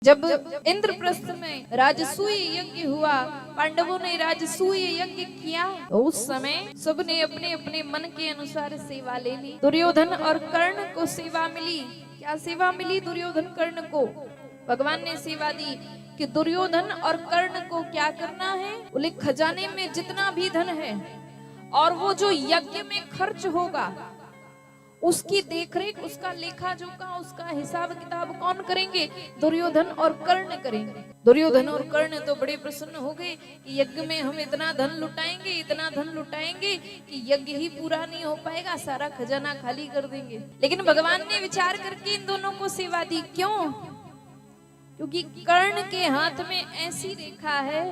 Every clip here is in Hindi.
जब इंद्रप्रस्थ में राजसूय यज्ञ हुआ, पांडवों ने राजसूय यज्ञ किया, तो उस समय सबने अपने अपने मन के अनुसार सेवा ले ली। दुर्योधन और कर्ण को सेवा मिली। क्या सेवा मिली दुर्योधन कर्ण को? भगवान ने सेवा दी कि दुर्योधन और कर्ण को क्या करना है? बोले खजाने में जितना भी धन है और वो जो यज्ञ में खर्च होगा उसकी देखरेख, उसका लेखा जोखा, उसका हिसाब किताब कौन करेंगे? दुर्योधन और कर्ण करेंगे। दुर्योधन और कर्ण तो बड़े प्रसन्न हो गए कि यज्ञ में हम इतना धन लुटाएंगे, इतना धन लुटाएंगे कि यज्ञ ही पूरा नहीं हो पाएगा, सारा खजाना खाली कर देंगे। लेकिन भगवान ने विचार करके इन दोनों को सेवा दी। क्यों? क्योंकि कर्ण के हाथ में ऐसी रेखा है,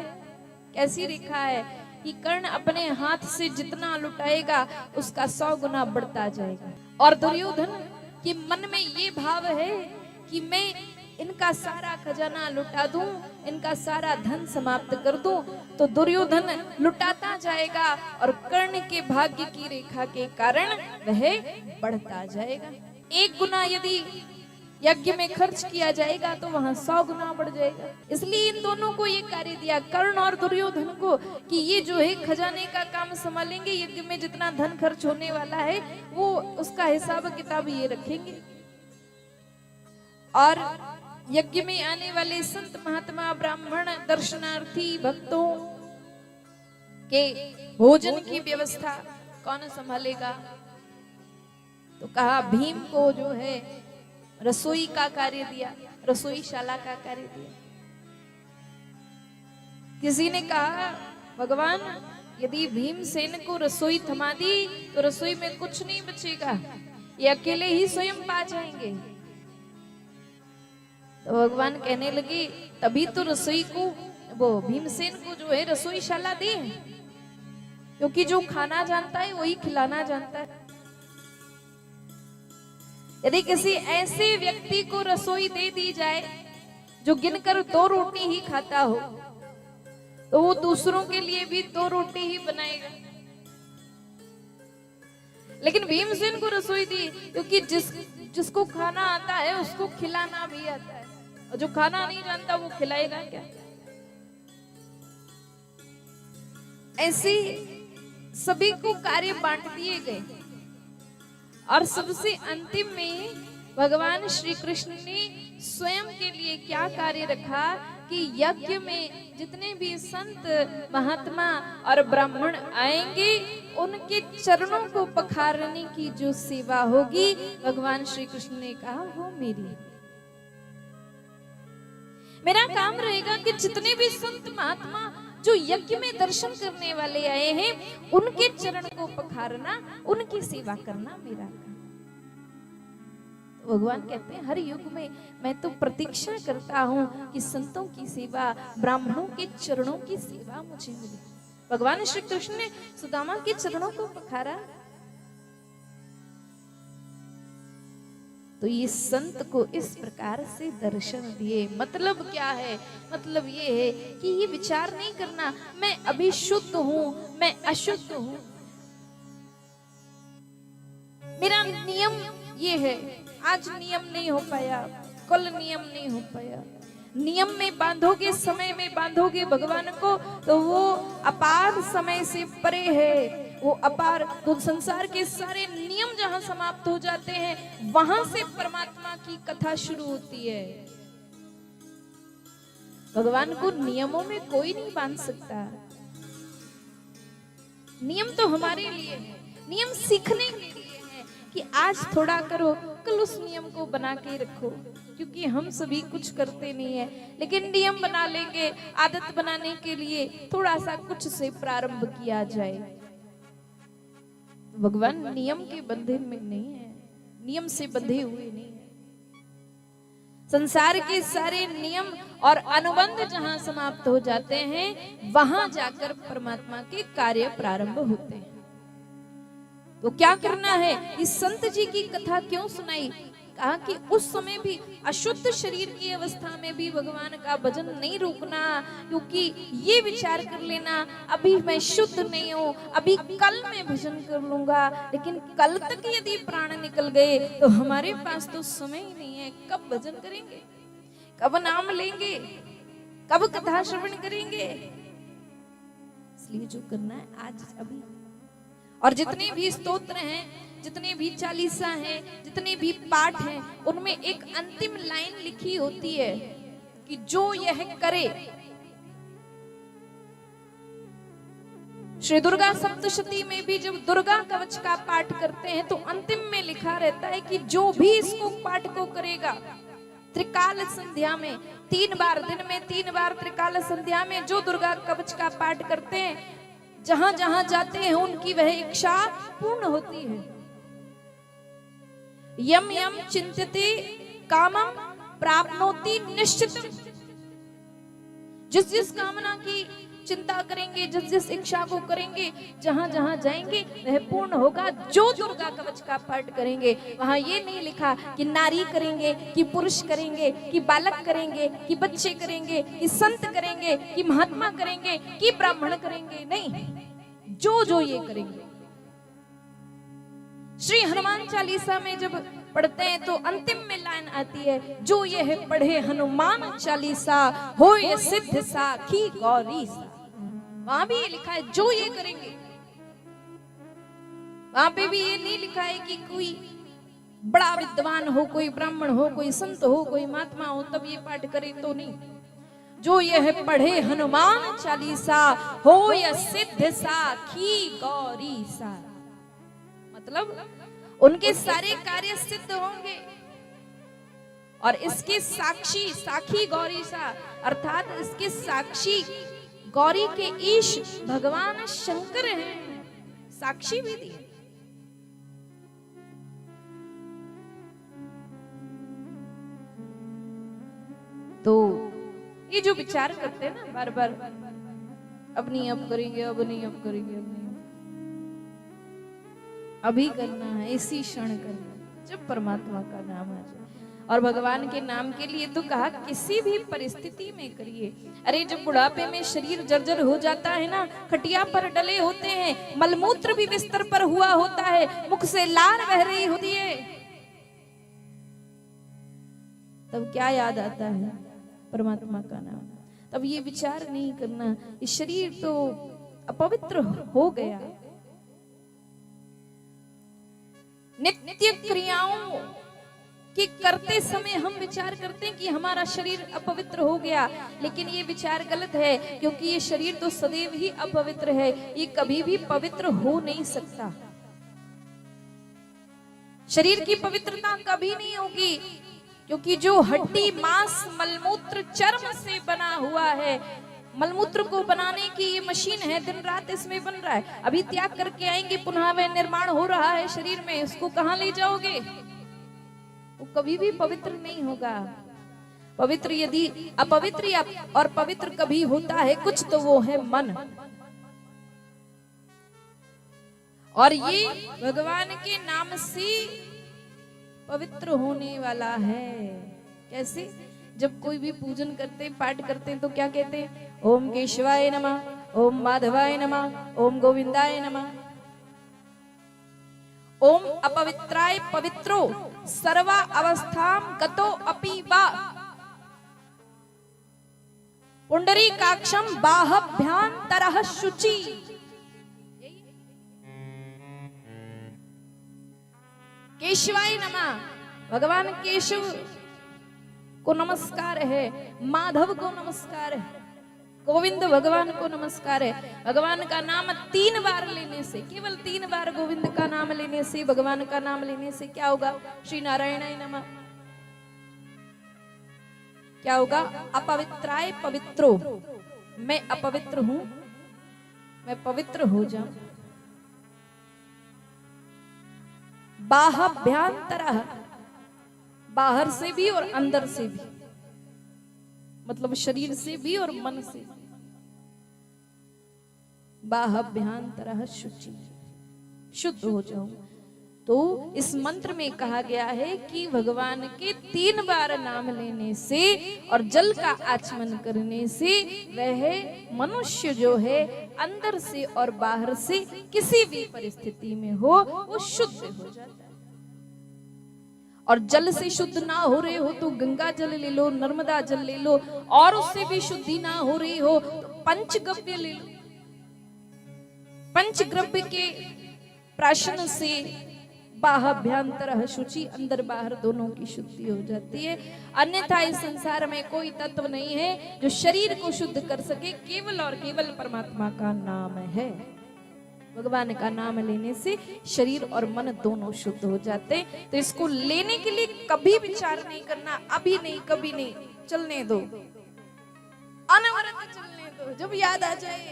कैसी रेखा है कि कर्ण अपने हाथ से जितना लुटाएगा उसका 100 गुना बढ़ता जाएगा। और दुर्योधन के मन में ये भाव है कि मैं इनका सारा खजाना लुटा दूं, इनका सारा धन समाप्त कर दूं, तो दुर्योधन लुटाता जाएगा और कर्ण के भाग्य की रेखा के कारण वह बढ़ता जाएगा। 1 गुना यदि यज्ञ में खर्च किया जाएगा तो वहां 100 गुना बढ़ जाएगा। इसलिए इन दोनों को ये कार्य दिया, कर्ण और दुर्योधन को, कि ये जो है खजाने का काम संभालेंगे, यज्ञ में जितना धन खर्च होने वाला है वो उसका हिसाब किताब ये रखेंगे। और यज्ञ में आने वाले संत महात्मा ब्राह्मण दर्शनार्थी भक्तों के भोजन की व्यवस्था कौन संभालेगा? तो कहा भीम को जो है रसोई का कार्य दिया, रसोईशाला का कार्य दिया। किसी ने कहा भगवान यदि भीमसेन को रसोई थमा दी तो रसोई में कुछ नहीं बचेगा, ये अकेले ही स्वयं पा जाएंगे। तो भगवान कहने लगे तभी तो रसोई को, वो भीमसेन को जो है रसोईशाला दे, क्योंकि जो खाना जानता है वही खिलाना जानता है। यदि किसी ऐसे व्यक्ति को रसोई दे दी जाए जो गिनकर 2 रोटी ही खाता हो, तो वो दूसरों के लिए भी 2 रोटी ही बनाएगा। लेकिन भीमसेन को रसोई दी क्योंकि जिसको खाना आता है उसको खिलाना भी आता है, और जो खाना नहीं जानता वो खिलाएगा क्या? ऐसे सभी को कार्य बांट दिए गए। और सबसे अंतिम में भगवान श्री कृष्ण ने स्वयं के लिए क्या कार्य रखा कि यज्ञ में जितने भी संत महात्मा और ब्राह्मण आएंगे उनके चरणों को पखारने की जो सेवा होगी, भगवान श्री कृष्ण ने कहा वो मेरा काम रहेगा कि जितने भी संत महात्मा जो यज्ञ में दर्शन करने वाले आए हैं उनके चरण को पखारना, उनकी सेवा करना मेरा काम। तो भगवान कहते हैं हर युग में मैं तो प्रतीक्षा करता हूं कि संतों की सेवा, ब्राह्मणों के चरणों की सेवा मुझे मिले। भगवान श्री कृष्ण ने सुदामा के चरणों को पखारा। तो ये संत को इस प्रकार से दर्शन दिए। मतलब क्या है? मतलब ये है कि ये विचार नहीं करना मैं अभी शुद्ध हूं, मैं अशुद्ध हूं, मेरा नियम ये है, आज नियम नहीं हो पाया, कल नियम नहीं हो पाया। नियम में बांधोगे, समय में बांधोगे भगवान को तो वो अपार समय से परे है। वो अपार, तो संसार के सारे नियम जहां समाप्त हो जाते हैं वहां से परमात्मा की कथा शुरू होती है। भगवान को नियमों में कोई नहीं बांध सकता। नियम तो हमारे लिए है, नियम सीखने के लिए है कि आज थोड़ा करो, कल उस नियम को बना के रखो। क्योंकि हम सभी कुछ करते नहीं है, लेकिन नियम बना लेंगे। आदत बनाने के लिए थोड़ा सा कुछ से प्रारंभ किया जाए। भगवान नियम के बंधन में नहीं है, नियम से बंधे हुए नहीं है। संसार के सारे नियम और अनुबंध जहां समाप्त हो जाते हैं वहां जाकर परमात्मा के कार्य प्रारंभ होते हैं। तो क्या करना है? इस संत जी की कथा क्यों सुनाई? कहा कि उस समय भी अशुद्ध शरीर की अवस्था में भी भगवान का भजन नहीं रुकना, क्योंकि ये विचार कर लेना अभी मैं शुद्ध नहीं हूं, अभी कल मैं भजन कर लूंगा। लेकिन कल तक यदि प्राण निकल गए तो हमारे पास तो समय ही नहीं है, कब भजन करेंगे? कब नाम लेंगे, कब कथा श्रवण करेंगे। इसलिए जो करना है आज अभी। और जितने भी स्तोत्र हैं, जितने भी चालीसा हैं, जितने भी पाठ हैं, उनमें एक अंतिम लाइन लिखी होती है कि जो यह करे। श्री दुर्गा सप्तशती में भी जब दुर्गा कवच का पाठ करते हैं तो अंतिम में लिखा रहता है कि जो भी इसको पाठ को करेगा, त्रिकाल संध्या में 3 बार, दिन में 3 बार त्रिकाल संध्या में जो दुर्गा कवच का पाठ करते हैं, जहां जहां जाते हैं उनकी वह इच्छा पूर्ण होती है। यम यम चिंतते कामम प्राप्नोति निश्चितम। जिस जिस कामना की चिंता करेंगे, जिस जिस इच्छा को करेंगे, जहां जहां जाएंगे वह पूर्ण होगा। जो दुर्गा कवच का पाठ करेंगे, वहां ये नहीं लिखा कि नारी करेंगे, कि पुरुष करेंगे, कि बालक करेंगे, कि बच्चे करेंगे, कि संत करेंगे, कि महात्मा करेंगे, कि ब्राह्मण करेंगे। नहीं, जो जो ये करेंगे। श्री हनुमान चालीसा में जब पढ़ते हैं तो अंतिम में लाइन आती है, जो ये पढ़े हनुमान चालीसा होए सिद्ध साखी गौरी सा। वहां भी ये लिखा है जो ये करेंगे। वहां पे भी ये नहीं लिखा है कि कोई बड़ा विद्वान हो, कोई ब्राह्मण हो, कोई संत हो, कोई महात्मा हो तब ये पाठ करे, तो नहीं। जो यह पढ़े हनुमान चालीसा होए सिद्ध साखी गौरी सा, मतलब उनके सारे कार्य सिद्ध होंगे। और इसके साक्षी, साखी गौरी सा अर्थात इसके साक्षी गौरी के ईश भगवान शंकर हैं, साक्षी भी दिए। तो ये जो विचार करते हैं ना बार बार, अब नहीं अब करेंगे, अब नहीं अब करेंगे, अब नहीं, अभी करना है, इसी क्षण करना है, जब परमात्मा का नाम आ जाए। और भगवान के नाम के लिए तो कहा किसी भी परिस्थिति में करिए। अरे जब बुढ़ापे में शरीर जर्जर हो जाता है ना, खटिया पर डले होते हैं, मलमूत्र भी बिस्तर पर हुआ होता है, मुख से लार बह रही होती है, तब क्या याद आता है? परमात्मा का नाम। तब ये विचार नहीं करना ये शरीर तो अपवित्र हो गया। नित्य क्रियाओं कि करते समय हम विचार करते हैं कि हमारा शरीर अपवित्र हो गया, लेकिन ये विचार गलत है, क्योंकि ये शरीर तो सदैव ही अपवित्र है, ये कभी भी पवित्र हो नहीं सकता। शरीर की पवित्रता कभी नहीं होगी, क्योंकि जो हड्डी मांस मलमूत्र चर्म से बना हुआ है, मलमूत्र को बनाने की ये मशीन है, दिन रात इसमें बन रहा है। अभी त्याग करके आएंगे, पुनः वह निर्माण हो रहा है शरीर में, उसको कहां ले जाओगे? वो कभी भी पवित्र नहीं होगा। पवित्र यदि अपवित्र या और पवित्र कभी होता है कुछ, तो वो है मन। और ये भगवान के नाम से पवित्र होने वाला है। कैसे? जब कोई भी पूजन करते, पाठ करते तो क्या कहते हैं? ओम केशवाय नमः, ओम माधवाय नमः, ओम गोविंदाय नमः। ओम अपवित्राय पवित्रो सर्वा अवस्थाम गतो अपि वा पुंडरीकाक्षम बाहभ्यांतरः शुचि। केशवाय नमः, भगवान केशव को नमस्कार है, माधव को नमस्कार है, गोविंद भगवान को नमस्कार है। भगवान का नाम 3 बार लेने से, केवल 3 बार गोविंद का नाम लेने से, भगवान का नाम लेने से क्या होगा? श्री नारायणाय नमः। क्या होगा? अपवित्राय पवित्रो, मैं अपवित्र हूं, मैं पवित्र हो जाऊं। बाहभ्यांतरः, बाहर से भी और अंदर से भी, मतलब शरीर से भी और मन से भी। बाहभ्यांतरः शुचि, शुद्ध हो जाऊं। तो इस मंत्र में कहा गया है कि भगवान के 3 बार नाम लेने से और जल का आचमन करने से वह मनुष्य जो है अंदर से और बाहर से किसी भी परिस्थिति में हो वो शुद्ध हो जाता है। और जल से शुद्ध ना हो रहे हो तो गंगा जल ले लो, नर्मदा जल ले लो, और उससे भी शुद्धि ना हो रही हो तो पंचगव्य ले लो। पंचगव्य के प्राशन से बाह्याभ्यंतर शुचि, अंदर बाहर दोनों की शुद्धि हो जाती है। अन्यथा इस संसार में कोई तत्व नहीं है जो शरीर को शुद्ध कर सके, केवल और केवल परमात्मा का नाम है। भगवान का नाम लेने से शरीर और मन दोनों शुद्ध हो जाते हैं। तो इसको लेने के लिए कभी विचार नहीं करना, अभी नहीं, कभी नहीं, चलने दो, अनवरत चलने दो, जब याद आ जाए